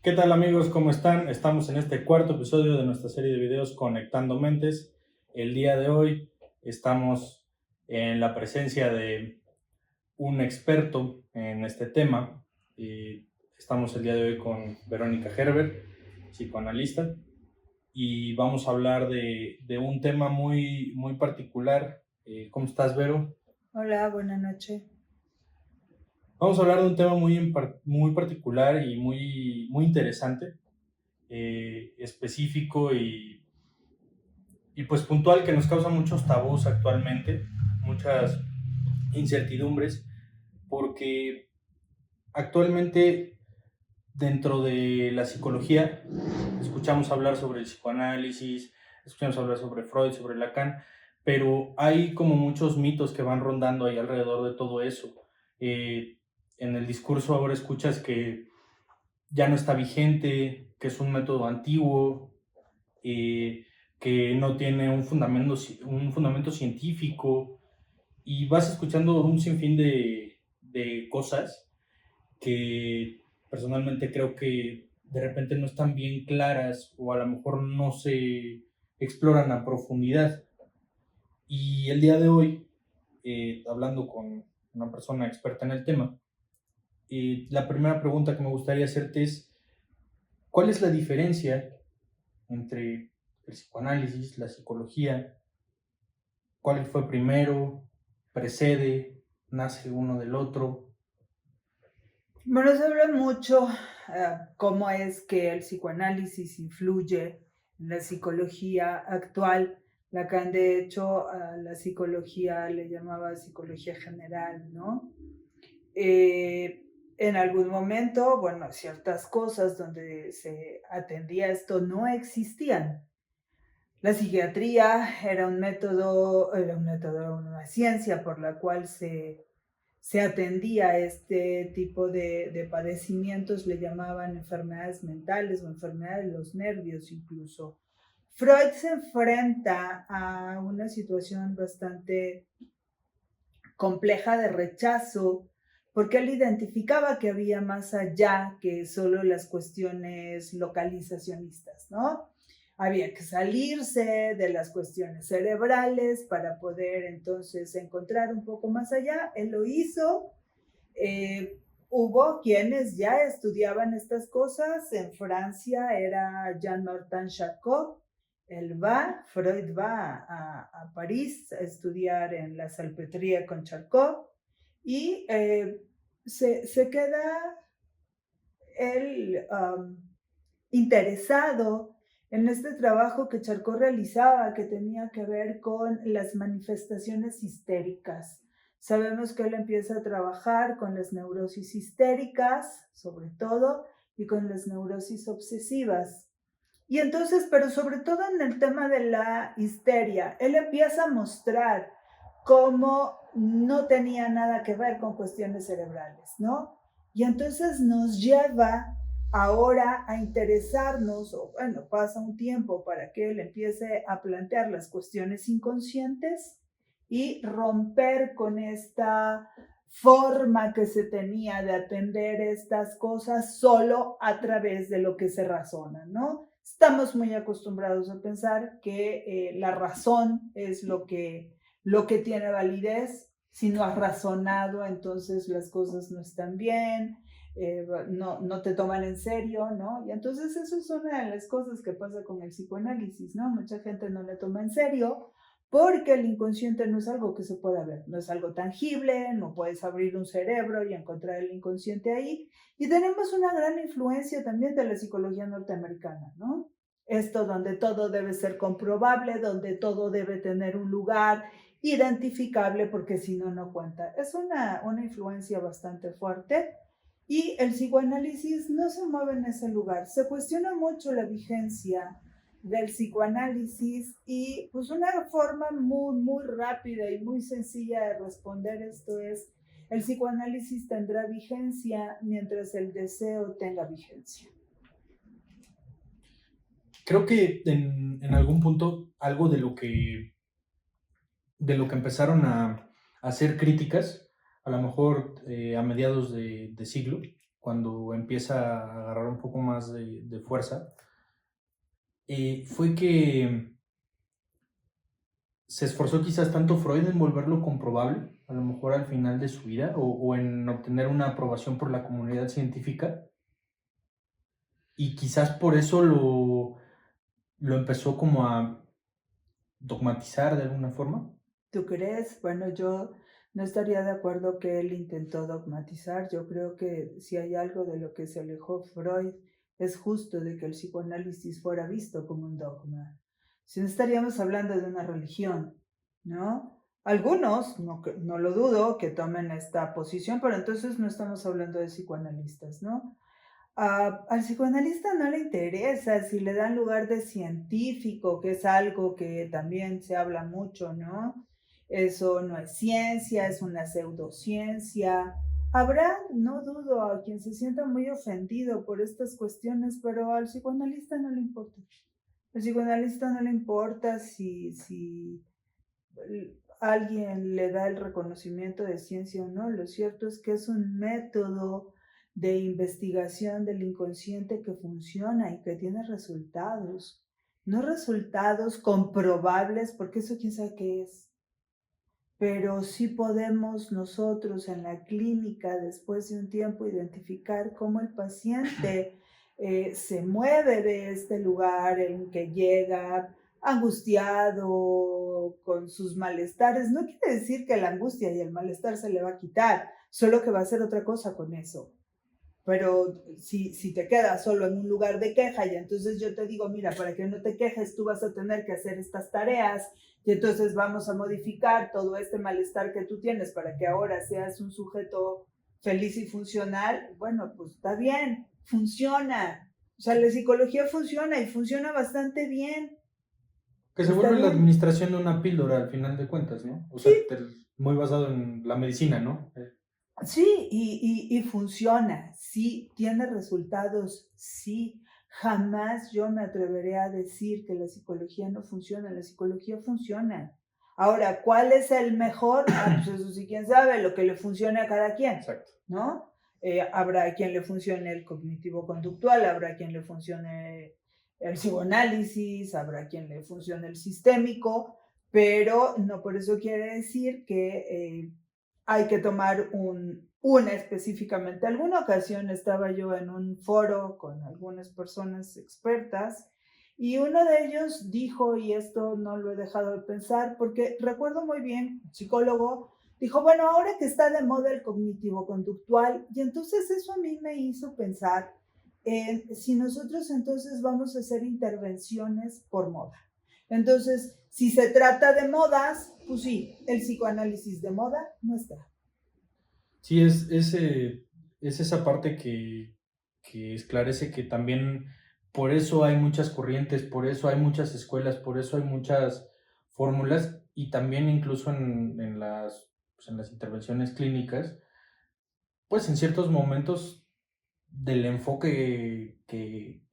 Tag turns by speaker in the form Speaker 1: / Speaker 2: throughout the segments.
Speaker 1: ¿Qué tal amigos? ¿Cómo están? Estamos en este cuarto episodio de nuestra serie de videos Conectando Mentes. El día de hoy estamos en la presencia de un experto en este tema. Estamos el día de hoy con Verónica Herbert, psicoanalista, y vamos a hablar de un tema muy particular. ¿Cómo estás, Vero?
Speaker 2: Hola, buenas noches.
Speaker 1: Vamos a hablar de un tema muy particular y muy interesante, específico y pues puntual, que nos causa muchos tabús actualmente, muchas incertidumbres, porque actualmente dentro de la psicología escuchamos hablar sobre el psicoanálisis, escuchamos hablar sobre Freud, sobre Lacan, pero hay como muchos mitos que van rondando ahí alrededor de todo eso. En el discurso ahora escuchas que ya no está vigente, que es un método antiguo, eh, que no tiene un fundamento científico, y vas escuchando un sinfín de cosas que personalmente creo que de repente no están bien claras o a lo mejor no se exploran a profundidad. Y el día de hoy, hablando con una persona experta en el tema, la primera pregunta que me gustaría hacerte es, ¿cuál es la diferencia entre el psicoanálisis, la psicología? ¿Cuál fue primero? ¿Precede? ¿Nace uno del otro?
Speaker 2: Bueno, se habla mucho cómo es que el psicoanálisis influye en la psicología actual. Lacan, de hecho, a la psicología le llamaba psicología general, ¿no? En algún momento, bueno, ciertas cosas donde se atendía esto no existían. La psiquiatría era una ciencia por la cual se atendía a este tipo de padecimientos, le llamaban enfermedades mentales o enfermedades de los nervios incluso. Freud se enfrenta a una situación bastante compleja de rechazo, porque él identificaba que había más allá que solo las cuestiones localizacionistas, ¿no? Había que salirse de las cuestiones cerebrales para poder entonces encontrar un poco más allá. Él lo hizo. Hubo quienes ya estudiaban estas cosas. En Francia era Jean-Martin Charcot. Freud va a París a estudiar en la Salpêtrière con Charcot y se queda él interesado en este trabajo que Charcot realizaba, que tenía que ver con las manifestaciones histéricas. Sabemos que él empieza a trabajar con las neurosis histéricas, sobre todo, y con las neurosis obsesivas. Y entonces, pero sobre todo en el tema de la histeria, él empieza a mostrar cómo no tenía nada que ver con cuestiones cerebrales, ¿no? Y entonces nos lleva ahora a interesarnos, o bueno, pasa un tiempo para que él empiece a plantear las cuestiones inconscientes y romper con esta forma que se tenía de atender estas cosas solo a través de lo que se razona, ¿no? Estamos muy acostumbrados a pensar que la razón es lo que tiene validez. Si no has razonado, entonces las cosas no están bien, no te toman en serio, ¿no? Y entonces eso es una de las cosas que pasa con el psicoanálisis, ¿no? Mucha gente no le toma en serio porque el inconsciente no es algo que se pueda ver, no es algo tangible, no puedes abrir un cerebro y encontrar el inconsciente ahí. Y tenemos una gran influencia también de la psicología norteamericana, ¿no? Esto donde todo debe ser comprobable, donde todo debe tener un lugar identificable, porque si no, no cuenta. Es una influencia bastante fuerte y el psicoanálisis no se mueve en ese lugar. Se cuestiona mucho la vigencia del psicoanálisis y pues una forma muy rápida y muy sencilla de responder esto es: el psicoanálisis tendrá vigencia mientras el deseo tenga vigencia.
Speaker 1: Creo que en algún punto algo de lo que empezaron a hacer críticas, a lo mejor a mediados de siglo, cuando empieza a agarrar un poco más de fuerza, fue que se esforzó quizás tanto Freud en volverlo comprobable, a lo mejor al final de su vida, o en obtener una aprobación por la comunidad científica, y quizás por eso lo empezó como a dogmatizar de alguna forma.
Speaker 2: ¿Tú crees? Bueno, yo no estaría de acuerdo que él intentó dogmatizar. Yo creo que si hay algo de lo que se alejó Freud, es justo de que el psicoanálisis fuera visto como un dogma. Si no estaríamos hablando de una religión, ¿no? Algunos, no lo dudo, que tomen esta posición, pero entonces no estamos hablando de psicoanalistas, ¿no? Al psicoanalista no le interesa si le dan lugar de científico, que es algo que también se habla mucho, ¿no? Eso no es ciencia, es una pseudociencia. Habrá, no dudo, a quien se sienta muy ofendido por estas cuestiones, pero al psicoanalista no le importa. Al psicoanalista no le importa si alguien le da el reconocimiento de ciencia o no. Lo cierto es que es un método de investigación del inconsciente que funciona y que tiene resultados. No resultados comprobables, porque eso quién sabe qué es. Pero sí podemos nosotros en la clínica, después de un tiempo, identificar cómo el paciente se mueve de este lugar en que llega angustiado, con sus malestares. No quiere decir que la angustia y el malestar se le va a quitar, solo que va a hacer otra cosa con eso. Pero si te quedas solo en un lugar de queja y entonces yo te digo, mira, para que no te quejes, tú vas a tener que hacer estas tareas y entonces vamos a modificar todo este malestar que tú tienes para que ahora seas un sujeto feliz y funcional, bueno, pues está bien, funciona. O sea, la psicología funciona y funciona bastante bien.
Speaker 1: Que se
Speaker 2: Está
Speaker 1: vuelve la
Speaker 2: bien.
Speaker 1: administración de una píldora al final de cuentas, ¿no? O sea,
Speaker 2: Sí,
Speaker 1: muy basado en la medicina, ¿no?
Speaker 2: sí, y funciona, sí, tiene resultados, sí. Jamás yo me atreveré a decir que la psicología no funciona, la psicología funciona. Ahora, ¿cuál es el mejor? Pues eso sí, quién sabe, lo que le funcione a cada quien,
Speaker 1: Exacto.
Speaker 2: ¿no? Habrá quien le funcione el cognitivo-conductual, habrá quien le funcione el psicoanálisis, habrá quien le funcione el sistémico, pero no por eso quiere decir que hay que tomar una específicamente. Alguna ocasión estaba yo en un foro con algunas personas expertas y uno de ellos dijo, y esto no lo he dejado de pensar, porque recuerdo muy bien, un psicólogo, dijo, bueno, ahora que está de moda el cognitivo-conductual, y entonces eso a mí me hizo pensar en si nosotros entonces vamos a hacer intervenciones por moda. Entonces, si se trata de modas, pues sí, el psicoanálisis de moda no está.
Speaker 1: Sí, es esa parte que esclarece que también por eso hay muchas corrientes, por eso hay muchas escuelas, por eso hay muchas fórmulas y también incluso pues, en las intervenciones clínicas, pues en ciertos momentos del enfoque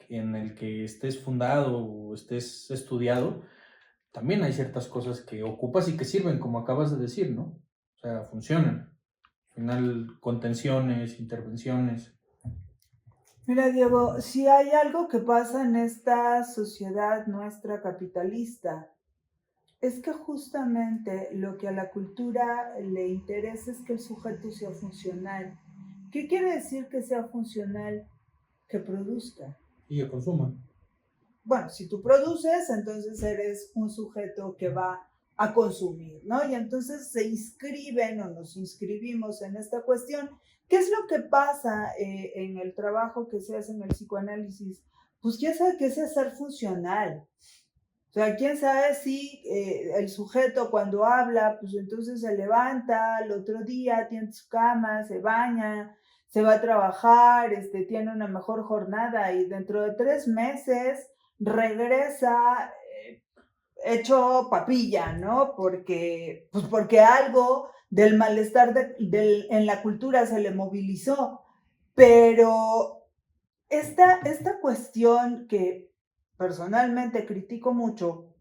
Speaker 1: en el que estés fundado o estés estudiado, también hay ciertas cosas que ocupas y que sirven, como acabas de decir, ¿no? O sea, funcionan. Al final, contenciones, intervenciones.
Speaker 2: Mira, Diego, si hay algo que pasa en esta sociedad nuestra capitalista, es que justamente lo que a la cultura le interesa es que el sujeto sea funcional. ¿Qué quiere decir que sea funcional? Que produzca.
Speaker 1: Y que consuman.
Speaker 2: Bueno, si tú produces, entonces eres un sujeto que va a consumir, ¿no? Y entonces se inscriben o nos inscribimos en esta cuestión. ¿Qué es lo que pasa en el trabajo que se hace en el psicoanálisis? Pues quién sabe qué es ser funcional. O sea, quién sabe si el sujeto cuando habla, pues entonces se levanta al otro día, tiene su cama, se baña, se va a trabajar, tiene una mejor jornada y dentro de 3 meses regresa hecho papilla, ¿no? Porque algo del malestar en la cultura se le movilizó. Pero esta cuestión que personalmente critico mucho,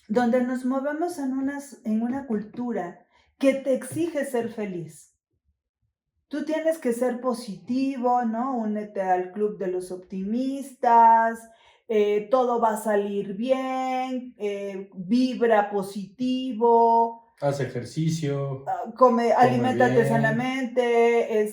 Speaker 2: donde nos movemos en una cultura que te exige ser feliz. tú tienes que ser positivo, ¿no? Únete al club de los optimistas, todo va a salir bien, vibra positivo,
Speaker 1: Haz ejercicio,
Speaker 2: come,
Speaker 1: come
Speaker 2: aliméntate
Speaker 1: bien.
Speaker 2: sanamente,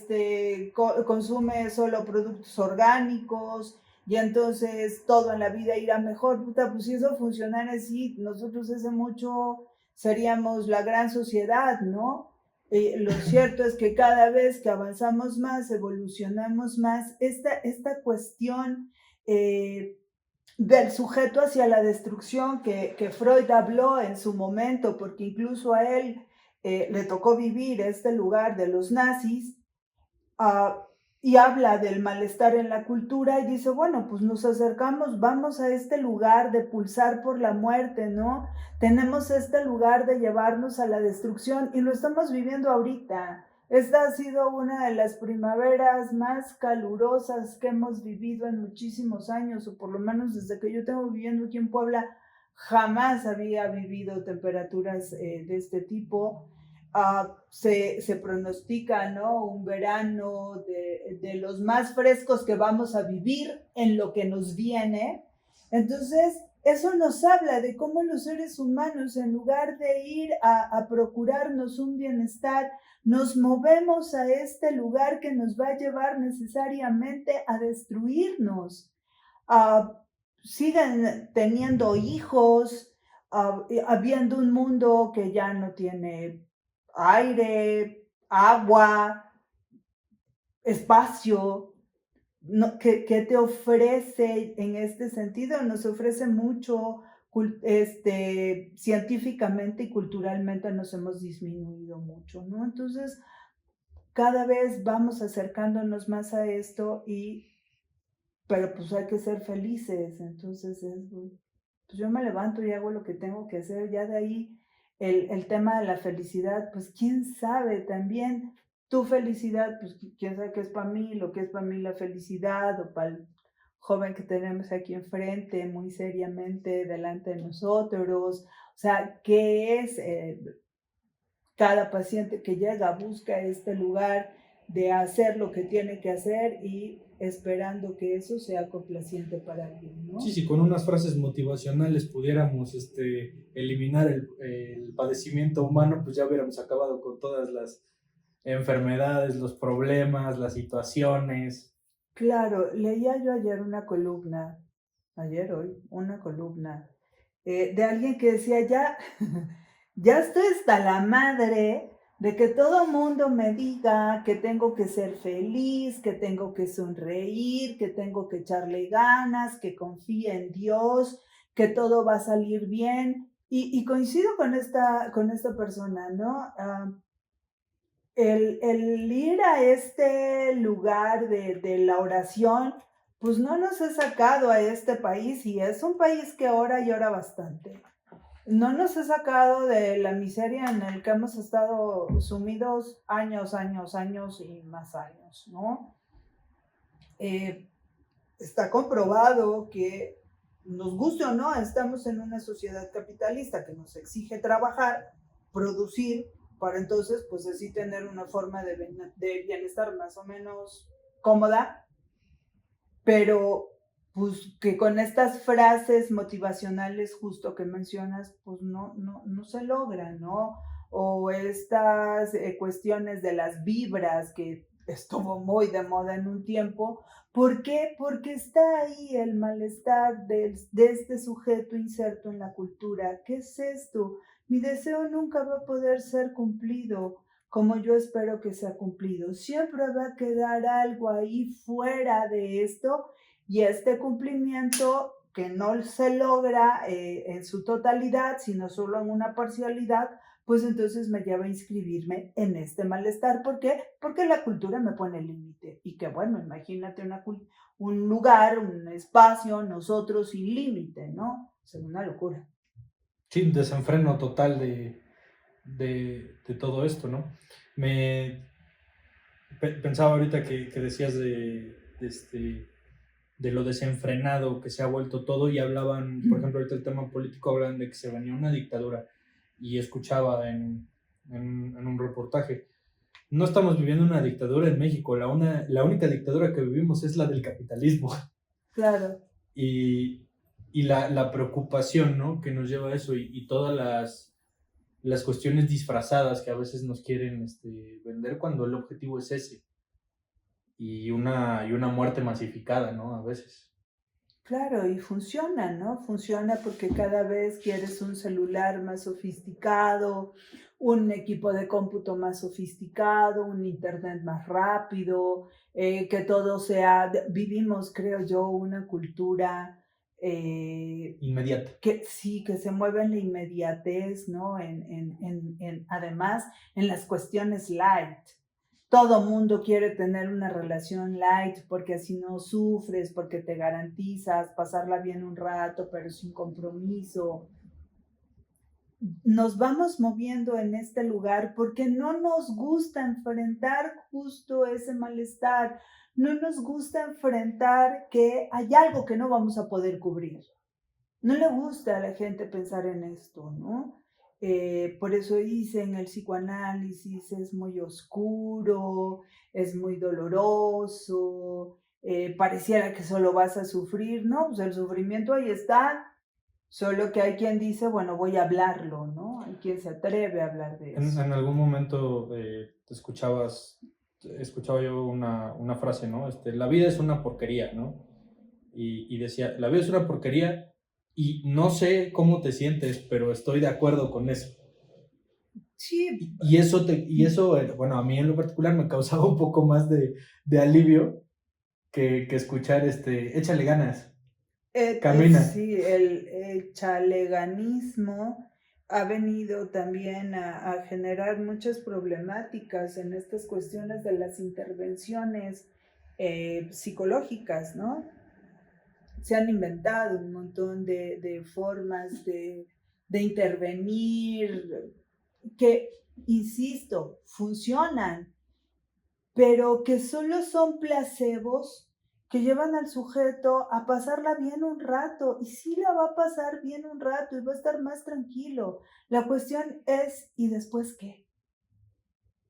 Speaker 2: consume solo productos orgánicos y entonces todo en la vida irá mejor. Puta, pues si eso funcionara así, nosotros hace mucho seríamos la gran sociedad, ¿no? Lo cierto es que cada vez que avanzamos más, evolucionamos más, esta cuestión eh, del sujeto hacia la destrucción que Freud habló en su momento, porque incluso a él le tocó vivir este lugar de los nazis, uh, y habla del malestar en la cultura y dice, bueno, pues nos acercamos, vamos a este lugar de pulsar por la muerte, ¿no? Tenemos este lugar de llevarnos a la destrucción y lo estamos viviendo ahorita. Esta ha sido una de las primaveras más calurosas que hemos vivido en muchísimos años, o por lo menos desde que yo tengo viviendo aquí en Puebla, jamás había vivido temperaturas de este tipo. Se pronostica, ¿no? Un verano de los más frescos que vamos a vivir en lo que nos viene. Entonces, eso nos habla de cómo los seres humanos, en lugar de ir a procurarnos un bienestar, nos movemos a este lugar que nos va a llevar necesariamente a destruirnos. Uh, Siguen teniendo hijos, habiendo un mundo que ya no tiene aire, agua, espacio, no, ¿qué te ofrece en este sentido? Nos ofrece mucho, científicamente y culturalmente nos hemos disminuido mucho, ¿no? Entonces, cada vez vamos acercándonos más a esto pero pues hay que ser felices, entonces pues yo me levanto y hago lo que tengo que hacer, ya de ahí el tema de la felicidad, pues quién sabe también, tu felicidad, pues quién sabe qué es para mí, lo que es para mí la felicidad, o para el joven que tenemos aquí enfrente, muy seriamente delante de nosotros, o sea, qué es cada paciente que llega busca este lugar de hacer lo que tiene que hacer y esperando que eso sea complaciente para alguien,
Speaker 1: Sí,
Speaker 2: ¿no?
Speaker 1: si con unas frases motivacionales pudiéramos eliminar el padecimiento humano, pues ya hubiéramos acabado con todas las enfermedades, los problemas, las situaciones.
Speaker 2: Claro, leía yo ayer una columna, hoy, una columna, de alguien que decía, ya, ya estoy hasta la madre de que todo mundo me diga que tengo que ser feliz, que tengo que sonreír, que tengo que echarle ganas, que confíe en Dios, que todo va a salir bien. Y coincido con esta persona, ¿no? El ir a este lugar de la oración, pues no nos ha sacado a este país y es un país que ora y ora bastante. No nos ha sacado de la miseria en la que hemos estado sumidos años, años, años y más años, ¿no? Eh, Está comprobado que, nos guste o no, estamos en una sociedad capitalista que nos exige trabajar, producir, para entonces, pues así tener una forma de bienestar más o menos cómoda, pero pues que con estas frases motivacionales justo que mencionas, pues no se logra, ¿no? O estas cuestiones de las vibras que estuvo muy de moda en un tiempo. ¿Por qué? Porque está ahí el malestar de este sujeto inserto en la cultura. ¿Qué es esto? Mi deseo nunca va a poder ser cumplido como yo espero que sea cumplido. Siempre va a quedar algo ahí fuera de esto y este cumplimiento que no se logra en su totalidad, sino solo en una parcialidad, pues entonces me lleva a inscribirme en este malestar. ¿Por qué? Porque la cultura me pone límite. Y que bueno, imagínate un lugar, un espacio, nosotros sin límite, ¿no? Es una locura.
Speaker 1: Sí, un desenfreno total de todo esto, ¿no? Me pensaba ahorita que decías de lo desenfrenado que se ha vuelto todo y hablaban, por ejemplo, ahorita el tema político, hablan de que se venía una dictadura y escuchaba en un reportaje no estamos viviendo una dictadura en México, la única dictadura que vivimos es la del capitalismo.
Speaker 2: Claro.
Speaker 1: Y la preocupación, ¿no? Que nos lleva a eso y todas las cuestiones disfrazadas que a veces nos quieren vender cuando el objetivo es ese. Y una muerte masificada, ¿no? A veces.
Speaker 2: Claro, y funciona, ¿no? Funciona porque cada vez quieres un celular más sofisticado, un equipo de cómputo más sofisticado, un internet más rápido, que todo sea, vivimos, creo yo, una cultura
Speaker 1: Inmediata.
Speaker 2: que sí, que se mueve en la inmediatez, ¿no? Además, en las cuestiones light. Todo mundo quiere tener una relación light porque así no sufres, porque te garantizas pasarla bien un rato, pero sin compromiso. Nos vamos moviendo en este lugar porque no nos gusta enfrentar justo ese malestar, no nos gusta enfrentar que hay algo que no vamos a poder cubrir. No le gusta a la gente pensar en esto, ¿no? Por eso dicen el psicoanálisis es muy oscuro, es muy doloroso, pareciera que solo vas a sufrir, ¿no? Pues el sufrimiento ahí está, solo que hay quien dice, bueno, voy a hablarlo, ¿no? Hay quien se atreve a hablar de eso.
Speaker 1: En algún momento escuchaba yo una frase, ¿no? La vida es una porquería, ¿no? Y decía, la vida es una porquería y no sé cómo te sientes, pero estoy de acuerdo con eso.
Speaker 2: Sí,
Speaker 1: Y eso, bueno, a mí en lo particular me causaba un poco más de alivio que escuchar, échale ganas, camina.
Speaker 2: sí, el chaleganismo ha venido también a generar muchas problemáticas en estas cuestiones de las intervenciones psicológicas, ¿no? Se han inventado un montón de formas de intervenir que, insisto, funcionan, pero que solo son placebos que llevan al sujeto a pasarla bien un rato, y sí la va a pasar bien un rato y va a estar más tranquilo. La cuestión es, ¿y después qué?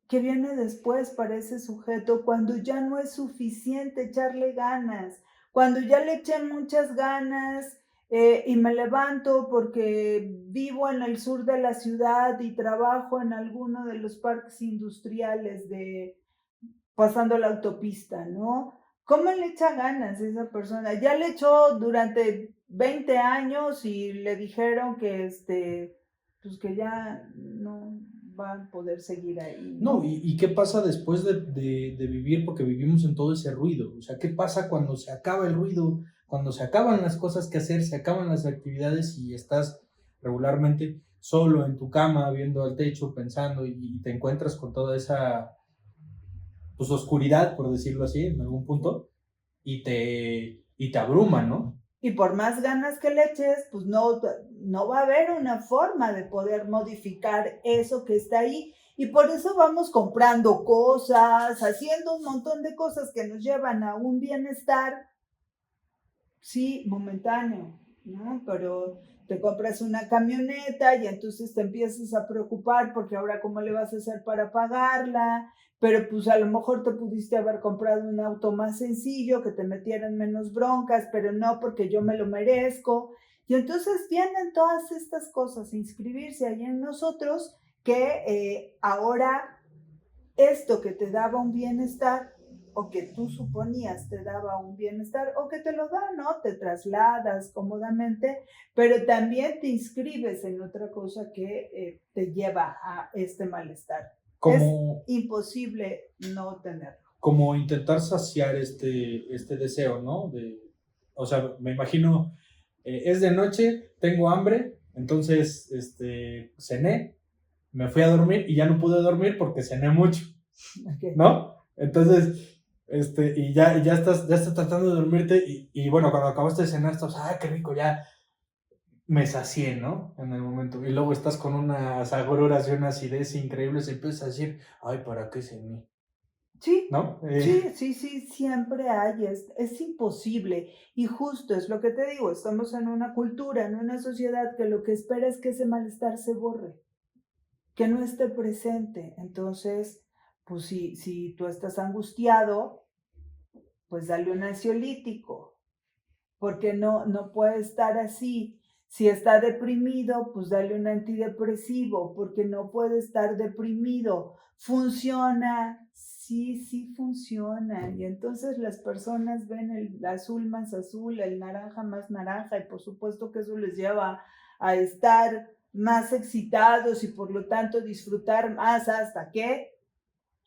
Speaker 2: ¿Qué viene después para ese sujeto cuando ya no es suficiente echarle ganas? Cuando ya le eché muchas ganas y me levanto porque vivo en el sur de la ciudad y trabajo en alguno de los parques industriales pasando la autopista, ¿no? ¿Cómo le echa ganas esa persona? Ya le echó durante 20 años y le dijeron que pues que ya no va a poder seguir ahí,
Speaker 1: No,
Speaker 2: ¿no?
Speaker 1: ¿y qué pasa después de vivir? Porque vivimos en todo ese ruido. O sea, ¿qué pasa cuando se acaba el ruido? Cuando se acaban las cosas que hacer, se acaban las actividades y estás regularmente solo en tu cama, viendo al techo, pensando y te encuentras con toda esa pues, oscuridad, por decirlo así, en algún punto, y te abruma, ¿no?
Speaker 2: Y por más ganas que le eches, pues no va a haber una forma de poder modificar eso que está ahí. Y por eso vamos comprando cosas, haciendo un montón de cosas que nos llevan a un bienestar, sí, momentáneo, ¿no? Pero te compras una camioneta y entonces te empiezas a preocupar porque ahora cómo le vas a hacer para pagarla, pero pues a lo mejor te pudiste haber comprado un auto más sencillo que te metieran menos broncas, pero no porque yo me lo merezco. Y entonces vienen todas estas cosas a inscribirse ahí en nosotros que ahora esto que te daba un bienestar o que tú suponías te daba un bienestar o que te lo da, ¿no? Te trasladas cómodamente, pero también te inscribes en otra cosa que te lleva a este malestar.
Speaker 1: Como,
Speaker 2: Es imposible no tenerlo.
Speaker 1: como intentar saciar este deseo, ¿no? O sea, me imagino, es de noche, tengo hambre, entonces cené, me fui a dormir y ya no pude dormir porque cené mucho,
Speaker 2: Okay.
Speaker 1: ¿no? Entonces, y ya estás tratando de dormirte y bueno, cuando acabaste de cenar, estás, qué rico, ya me sacié, ¿no? En el momento. Y luego estás con unas agruras y una acidez increíbles y empiezas a decir, ay, ¿para qué cené?
Speaker 2: Sí,
Speaker 1: ¿No?
Speaker 2: sí, siempre hay, es imposible. Y justo es lo que te digo, estamos en una cultura, en una sociedad que lo que espera es que ese malestar se borre, que no esté presente. Entonces, pues si tú estás angustiado, pues dale un ansiolítico, porque no puede estar así. Si está deprimido, pues dale un antidepresivo, porque no puede estar deprimido. ¿Funciona? Sí funciona. Y entonces las personas ven el azul más azul, el naranja más naranja, y por supuesto que eso les lleva a estar más excitados y por lo tanto disfrutar más hasta que.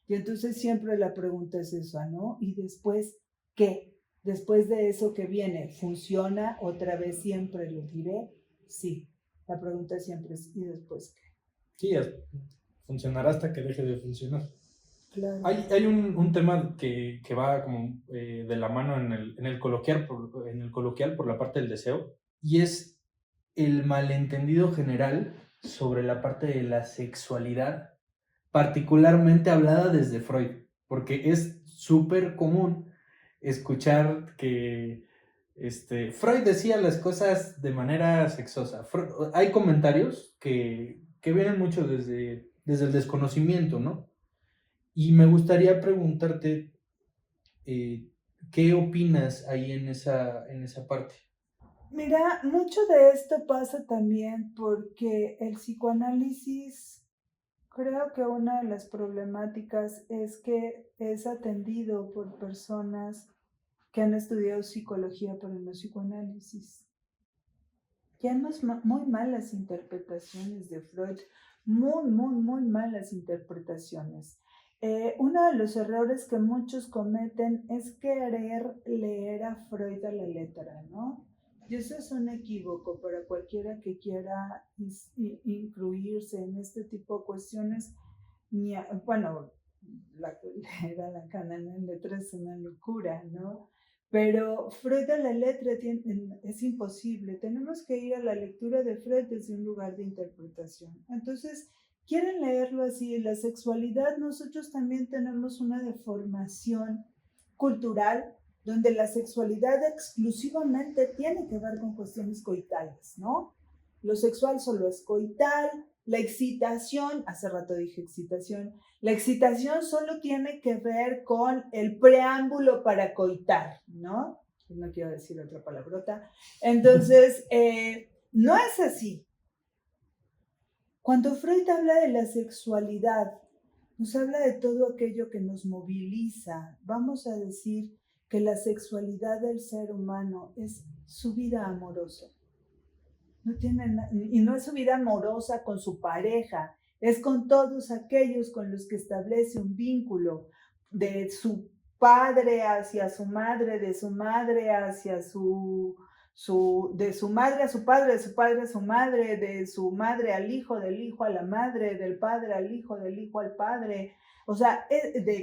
Speaker 2: Y entonces siempre la pregunta es esa, ¿no? ¿Y después qué? Después de eso que viene, ¿funciona? Otra vez siempre lo diré. Sí. La pregunta siempre es, ¿y después qué?
Speaker 1: Sí, funcionará hasta que deje de funcionar.
Speaker 2: Claro.
Speaker 1: Hay un tema que va como de la mano en el coloquial por la parte del deseo, y es el malentendido general sobre la parte de la sexualidad, particularmente hablada desde Freud, porque es súper común escuchar que Freud decía las cosas de manera sexosa. Hay comentarios que vienen mucho desde el desconocimiento, ¿no? Y me gustaría preguntarte, ¿qué opinas ahí en esa parte?
Speaker 2: Mira, mucho de esto pasa también porque el psicoanálisis, creo que una de las problemáticas es que es atendido por personas que han estudiado psicología, pero no psicoanálisis. Y hay muy malas interpretaciones de Freud, muy malas interpretaciones. Uno de los errores que muchos cometen es querer leer a Freud a la letra, ¿no? Y eso es un equívoco para cualquiera que quiera incluirse en este tipo de cuestiones. Bueno, leer a Lacan en letra es una locura, ¿no? Pero Freud a la letra es imposible. Tenemos que ir a la lectura de Freud desde un lugar de interpretación. Entonces, quieren leerlo así. La sexualidad, nosotros también tenemos una deformación cultural donde la sexualidad exclusivamente tiene que ver con cuestiones coitales, ¿no? Lo sexual solo es coital, la excitación, hace rato dije excitación, la excitación solo tiene que ver con el preámbulo para coitar, ¿no? No quiero decir otra palabrota. Entonces, no es así. Cuando Freud habla de la sexualidad, nos habla de todo aquello que nos moviliza. Vamos a decir que la sexualidad del ser humano es su vida amorosa. Y no es su vida amorosa con su pareja, es con todos aquellos con los que establece un vínculo de su padre hacia su madre, de su madre hacia de su madre a su padre, de su padre a su madre, de su madre al hijo, del hijo a la madre, del padre al hijo, del hijo al padre, o sea,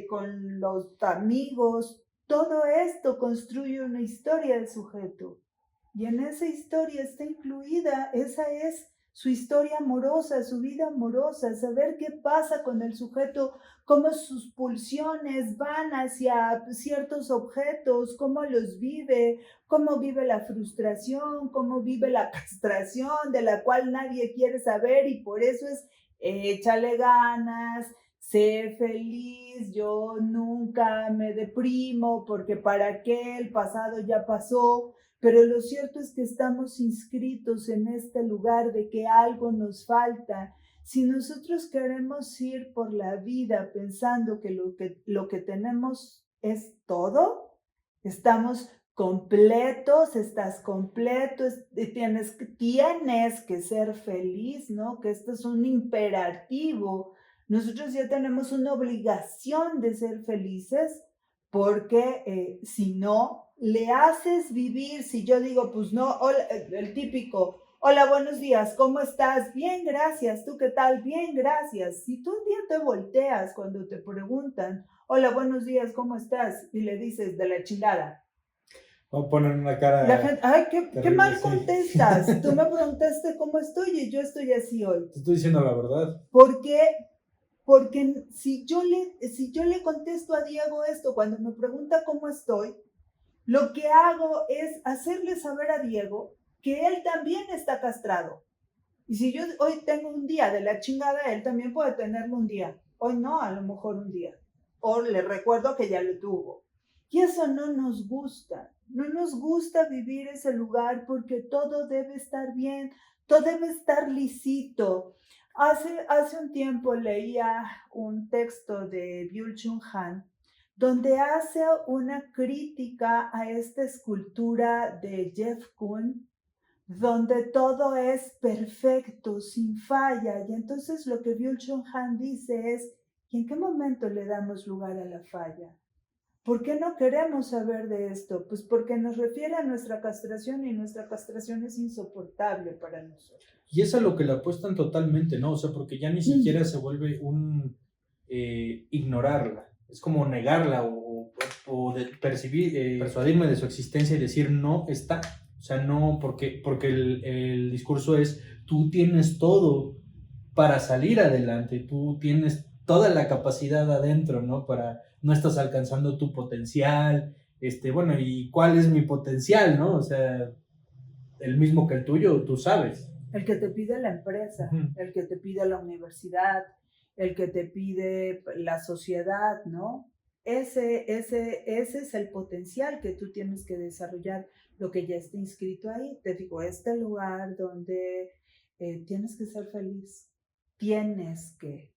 Speaker 2: con los amigos, todo esto construye una historia del sujeto. Y en esa historia está incluida, esa es su historia amorosa, su vida amorosa, saber qué pasa con el sujeto, cómo sus pulsiones van hacia ciertos objetos, cómo los vive, cómo vive la frustración, cómo vive la castración, de la cual nadie quiere saber, y por eso es échale ganas, sé feliz, yo nunca me deprimo, porque para qué, el pasado ya pasó. Pero lo cierto es que estamos inscritos en este lugar de que algo nos falta. Si nosotros queremos ir por la vida pensando que lo que tenemos es todo, estamos completos, estás completo, tienes que ser feliz, ¿no? Que esto es un imperativo. Nosotros ya tenemos una obligación de ser felices porque si no, le haces vivir. Si yo digo, pues no, hola, el típico, hola, buenos días, ¿cómo estás? Bien, gracias. ¿Tú qué tal? Bien, gracias. Si tú un día te volteas cuando te preguntan, hola, buenos días, ¿cómo estás? Y le dices, de la chingada.
Speaker 1: Voy a poner una cara.
Speaker 2: La gente, ay, qué
Speaker 1: terrible,
Speaker 2: mal
Speaker 1: sí.
Speaker 2: contestas. Tú me preguntaste cómo estoy y yo estoy así hoy.
Speaker 1: Te estoy diciendo la verdad.
Speaker 2: ¿Por qué? Porque si yo le contesto a Diego esto cuando me pregunta cómo estoy, lo que hago es hacerle saber a Diego que él también está castrado. Y si yo hoy tengo un día de la chingada, él también puede tenerlo un día. Hoy no, a lo mejor un día. o le recuerdo que ya lo tuvo. Y eso no nos gusta. No nos gusta vivir ese lugar porque todo debe estar bien, todo debe estar lícito. Hace un tiempo leía un texto de Byul-Chul Han donde hace una crítica a esta escultura de Jeff Koons, donde todo es perfecto, sin falla. Y entonces lo que Byul-Chul Han dice es, ¿y en qué momento le damos lugar a la falla? ¿Por qué no queremos saber de esto? Pues porque nos refiere a nuestra castración y nuestra castración es insoportable para nosotros.
Speaker 1: Y es a lo que le apuestan totalmente, ¿no? O sea, porque ya ni siquiera se vuelve un ignorarla, es como negarla o persuadirme de su existencia y decir no está. O sea, no, porque el discurso es tú tienes todo para salir adelante, tú tienes toda la capacidad adentro, ¿no? No estás alcanzando tu potencial, bueno, ¿y cuál es mi potencial, no? O sea, el mismo que el tuyo, tú sabes.
Speaker 2: El que te pide la empresa, el que te pide la universidad, el que te pide la sociedad, ¿no? Ese es el potencial que tú tienes que desarrollar, lo que ya está inscrito ahí. Te digo, este lugar donde tienes que ser feliz, tienes que.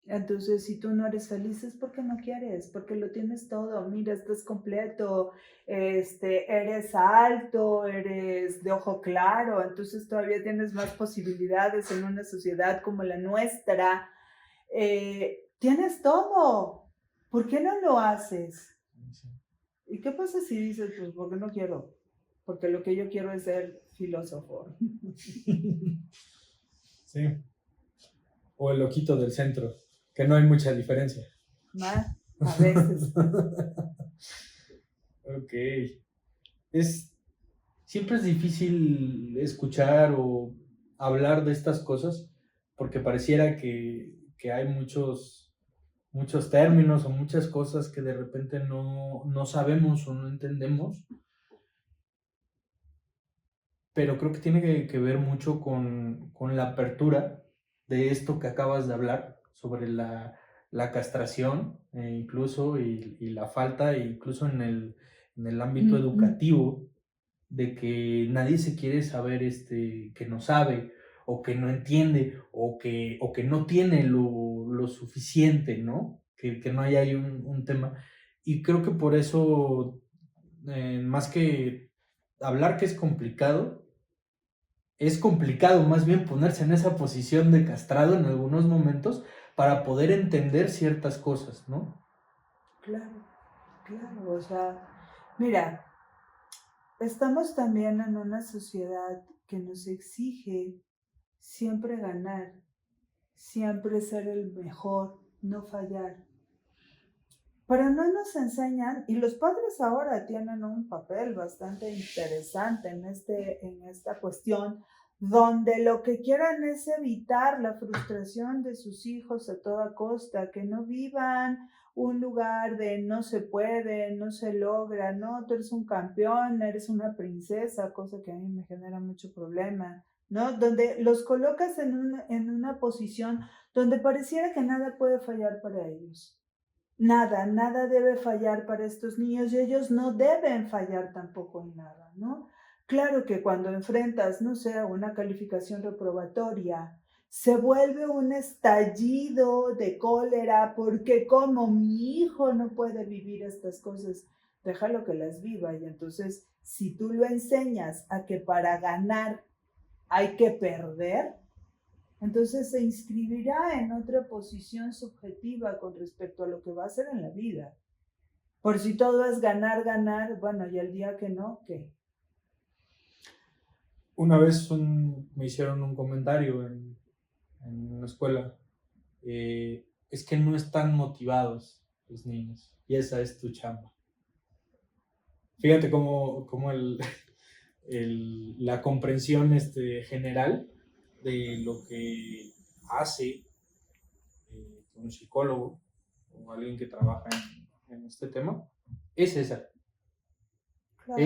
Speaker 2: Entonces, si tú no eres feliz es porque no quieres, porque lo tienes todo. Mira, estás completo, eres alto, eres de ojo claro, entonces todavía tienes más posibilidades en una sociedad como la nuestra. Tienes todo. ¿Por qué no lo haces?
Speaker 1: Sí.
Speaker 2: ¿Y qué pasa si dices, pues, porque no quiero? Porque lo que yo quiero es ser filósofo.
Speaker 1: Sí. O el loquito del centro, que no hay mucha diferencia.
Speaker 2: Más, a veces.
Speaker 1: Ok. Siempre es difícil escuchar o hablar de estas cosas porque pareciera que hay muchos términos o muchas cosas que de repente no sabemos o no entendemos, pero creo que tiene que ver mucho con la apertura de esto que acabas de hablar sobre la castración, incluso, y la falta, incluso en el ámbito educativo, de que nadie se quiere saber que no sabe, o que no entiende, o que no tiene lo suficiente, ¿no? Que no hay ahí un tema. Y creo que por eso, más que hablar que es complicado más bien ponerse en esa posición de castrado en algunos momentos para poder entender ciertas cosas, ¿no?
Speaker 2: Claro, claro, o sea, mira, estamos también en una sociedad que nos exige siempre ganar, siempre ser el mejor, no fallar. Pero no nos enseñan, y los padres ahora tienen un papel bastante interesante en esta cuestión, donde lo que quieren es evitar la frustración de sus hijos a toda costa, que no vivan un lugar de no se puede, no se logra, no, tú eres un campeón, eres una princesa, cosa que a mí me genera mucho problema, ¿no? Donde los colocas en una posición donde pareciera que nada puede fallar para ellos. Nada debe fallar para estos niños y ellos no deben fallar tampoco en nada, ¿no? Claro que cuando enfrentas, no sé, una calificación reprobatoria, se vuelve un estallido de cólera porque como mi hijo no puede vivir estas cosas, déjalo que las viva. Y entonces, si tú lo enseñas a que para ganar hay que perder, entonces se inscribirá en otra posición subjetiva con respecto a lo que va a hacer en la vida. Por si todo es ganar, ganar, bueno, y el día que no, ¿qué?
Speaker 1: Una vez me hicieron un comentario en la escuela, es que no están motivados los niños, y esa es tu chamba. Fíjate cómo la comprensión general de lo que hace un psicólogo o alguien que trabaja en este tema es esa. Claro.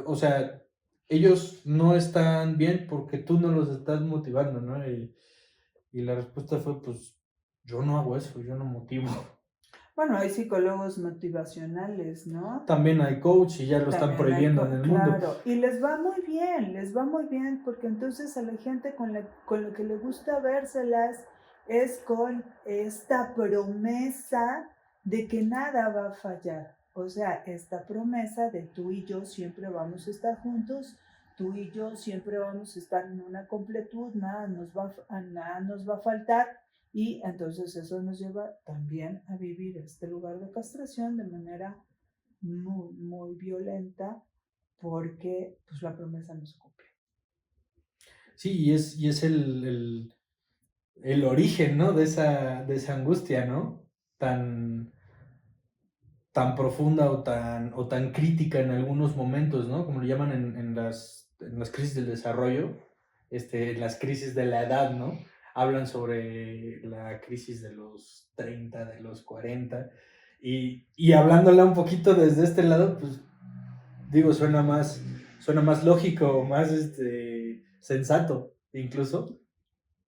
Speaker 1: O sea, ellos no están bien porque tú no los estás motivando, ¿no? Y la respuesta fue, pues, yo no hago eso, yo no motivo.
Speaker 2: Bueno, hay psicólogos motivacionales, ¿no?
Speaker 1: También hay coach y ya lo están
Speaker 2: También hay,
Speaker 1: prohibiendo en el mundo.
Speaker 2: claro, y les va muy bien, porque entonces a la gente con lo que le gusta vérselas es con esta promesa de que nada va a fallar. O sea, esta promesa de tú y yo siempre vamos a estar juntos, tú y yo siempre vamos a estar en una completud, nada nos va a faltar. Y entonces eso nos lleva también a vivir este lugar de castración de manera muy, muy violenta porque pues, la promesa no se cumple.
Speaker 1: Sí, y es el origen, ¿no? De esa angustia, ¿no? Tan, tan profunda o tan crítica en algunos momentos, ¿no? Como lo llaman en las crisis del desarrollo, las crisis de la edad, ¿no? Hablan sobre la crisis de los 30, de los 40, y hablándola un poquito desde este lado, pues digo, suena más lógico, más sensato, incluso,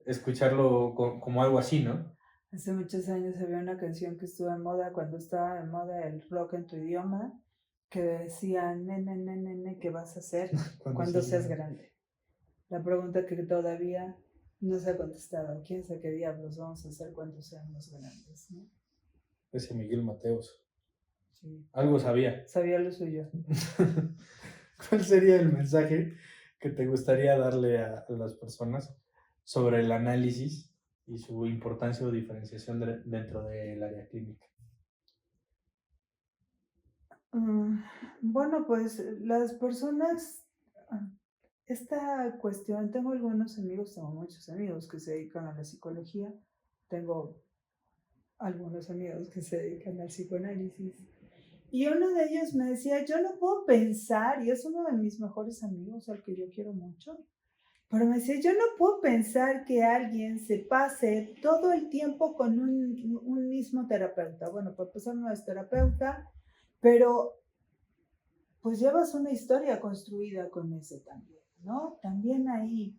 Speaker 1: escucharlo como algo así, ¿no?
Speaker 2: Hace muchos años había una canción que estuvo en moda cuando estaba de moda el rock en tu idioma, que decía, nene, nene, nene, ¿qué vas a hacer cuando seas grande? La pregunta que todavía no se ha contestado, ¿quién sabe qué diablos vamos a hacer cuando seamos grandes? ¿No?
Speaker 1: Ese Miguel Mateos.
Speaker 2: Sí.
Speaker 1: Algo sabía.
Speaker 2: Sabía lo suyo.
Speaker 1: ¿Cuál sería el mensaje que te gustaría darle a las personas sobre el análisis y su importancia o diferenciación dentro del área clínica?
Speaker 2: Bueno, pues las personas, esta cuestión, tengo muchos amigos que se dedican a la psicología, tengo algunos amigos que se dedican al psicoanálisis. Y uno de ellos me decía, yo no puedo pensar, y es uno de mis mejores amigos al que yo quiero mucho, pero me decía, yo no puedo pensar que alguien se pase todo el tiempo con un mismo terapeuta. Bueno, para empezar no es terapeuta, pero pues llevas una historia construida con ese también, ¿no? También ahí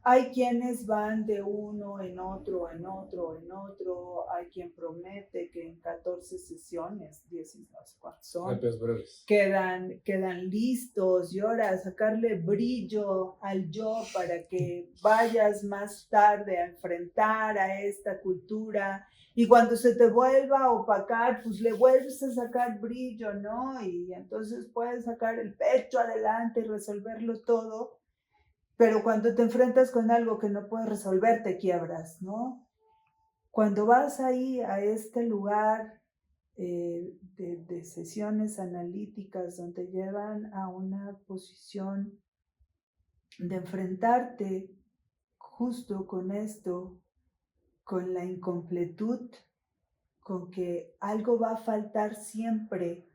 Speaker 2: hay quienes van de uno en otro, en otro, en otro. Hay quien promete que en 14 sesiones, 10 no sé cuántos son,
Speaker 1: breves.
Speaker 2: quedan listos y ahora a sacarle brillo al yo para que vayas más tarde a enfrentar a esta cultura. Y cuando se te vuelva a opacar, pues le vuelves a sacar brillo, ¿no? Y entonces puedes sacar el pecho adelante y resolverlo todo. Pero cuando te enfrentas con algo que no puedes resolver, te quiebras, ¿no? Cuando vas ahí a este lugar de sesiones analíticas donde llevan a una posición de enfrentarte justo con esto, con la incompletud, con que algo va a faltar siempre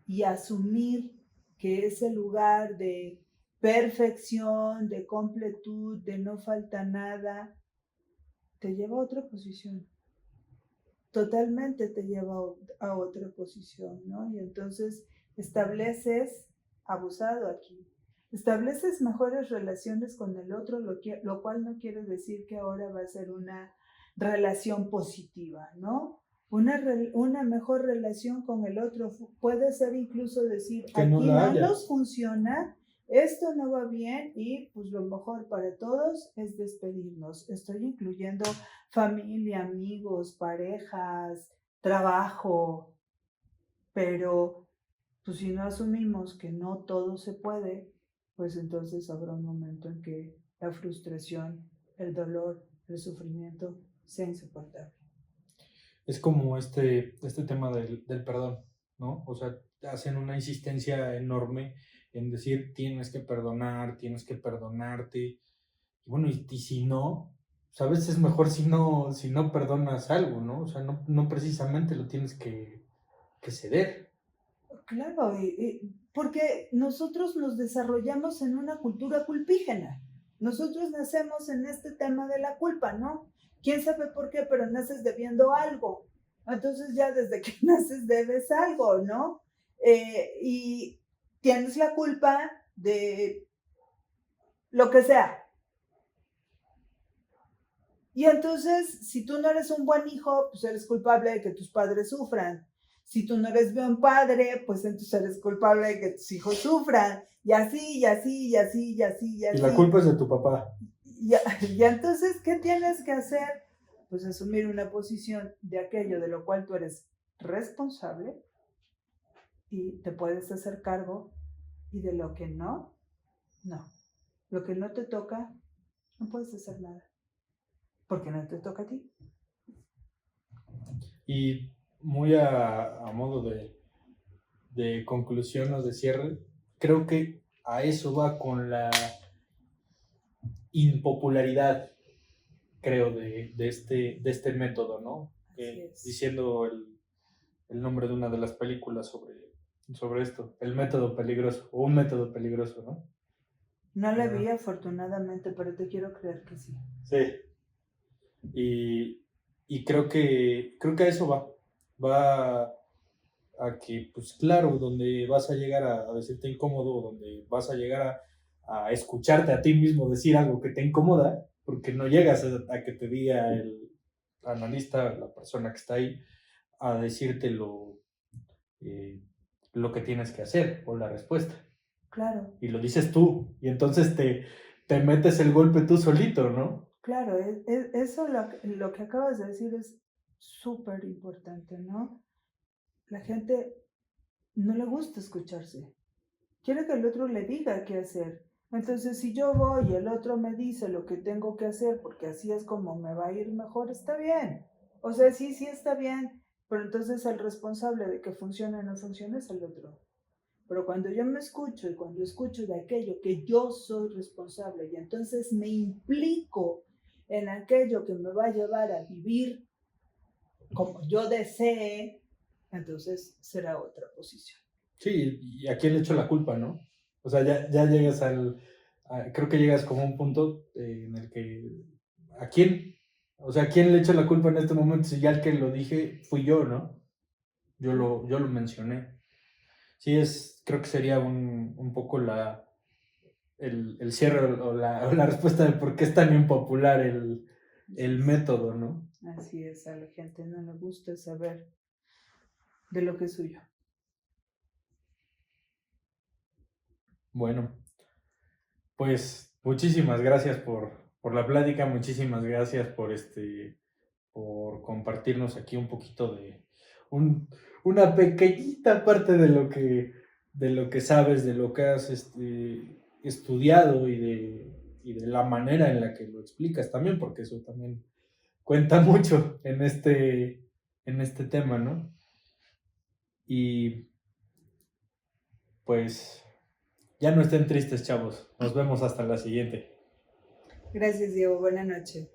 Speaker 2: y asumir que ese lugar de perfección, de completud, de no falta nada, te lleva a otra posición. Totalmente te lleva a otra posición, ¿no? Y entonces estableces, abusado aquí, estableces mejores relaciones con el otro, lo cual no quiere decir que ahora va a ser una relación positiva, ¿no? Una mejor relación con el otro puede ser incluso decir,
Speaker 1: Que no
Speaker 2: aquí
Speaker 1: la
Speaker 2: no
Speaker 1: haya.
Speaker 2: nos funciona, esto no va bien y pues lo mejor para todos es despedirnos. Estoy incluyendo familia, amigos, parejas, trabajo, pero pues si no asumimos que no todo se puede, pues entonces habrá un momento en que la frustración, el dolor, el sufrimiento sea insoportable.
Speaker 1: Es como este tema del perdón, ¿no? O sea, hacen una insistencia enorme en decir tienes que perdonar, tienes que perdonarte. Y bueno, y si no, pues a veces es mejor si no perdonas algo, ¿no? O sea, no precisamente lo tienes que ceder.
Speaker 2: Claro, porque nosotros nos desarrollamos en una cultura culpígena. Nosotros nacemos en este tema de la culpa, ¿no? ¿Quién sabe por qué? Pero naces debiendo algo. Entonces ya desde que naces debes algo, ¿no? Y tienes la culpa de lo que sea. Y entonces, si tú no eres un buen hijo, pues eres culpable de que tus padres sufran. Si tú no eres buen padre, pues entonces eres culpable de que tus hijos sufran. Y así, y así, y así, y así, y
Speaker 1: Y la
Speaker 2: así.
Speaker 1: culpa es de tu papá.
Speaker 2: Y entonces, ¿qué tienes que hacer? Pues asumir una posición de aquello de lo cual tú eres responsable y te puedes hacer cargo, y de lo que no, no. Lo que no te toca, no puedes hacer nada, porque no te toca a ti.
Speaker 1: Y muy a modo de conclusión o de cierre, creo que a eso va con la impopularidad, creo, de este método, ¿no? Diciendo el nombre de una de las películas sobre esto, el método peligroso, o un método peligroso, ¿no?
Speaker 2: No la vi afortunadamente, pero te quiero creer que sí.
Speaker 1: Sí. Y creo que a eso va. Va a que, pues claro, donde vas a llegar a decirte incómodo, donde vas a llegar a escucharte a ti mismo decir algo que te incomoda, porque no llegas a que te diga el analista, la persona que está ahí, a decirte lo que tienes que hacer o la respuesta.
Speaker 2: Claro.
Speaker 1: Y lo dices tú, y entonces te metes el golpe tú solito, ¿no?
Speaker 2: Claro, eso lo que acabas de decir es súper importante, ¿no? La gente no le gusta escucharse. Quiere que el otro le diga qué hacer. Entonces, si yo voy y el otro me dice lo que tengo que hacer, porque así es como me va a ir mejor, está bien. O sea, sí, sí está bien, pero entonces el responsable de que funcione o no funcione es el otro. Pero cuando yo me escucho y cuando escucho de aquello que yo soy responsable y entonces me implico en aquello que me va a llevar a vivir como yo desee, entonces será otra posición.
Speaker 1: Sí, y a quién le echo la culpa, ¿no? O sea, ya llegas creo que llegas como a un punto en el que, ¿a quién? O sea, ¿a quién le echo la culpa en este momento? Si ya el que lo dije fui yo, ¿no? Yo lo mencioné. Sí, creo que sería un poco el cierre o la respuesta de por qué es tan impopular el método, ¿no?
Speaker 2: Así es, a la gente no le gusta saber de lo que es suyo.
Speaker 1: Bueno, pues muchísimas gracias por la plática, muchísimas gracias por compartirnos aquí un poquito una pequeñita parte de lo que sabes, de lo que has estudiado y de la manera en la que lo explicas también, porque eso también cuenta mucho en este tema, ¿no? Y pues ya no estén tristes, chavos. Nos vemos hasta la siguiente.
Speaker 2: Gracias, Diego. Buenas noches.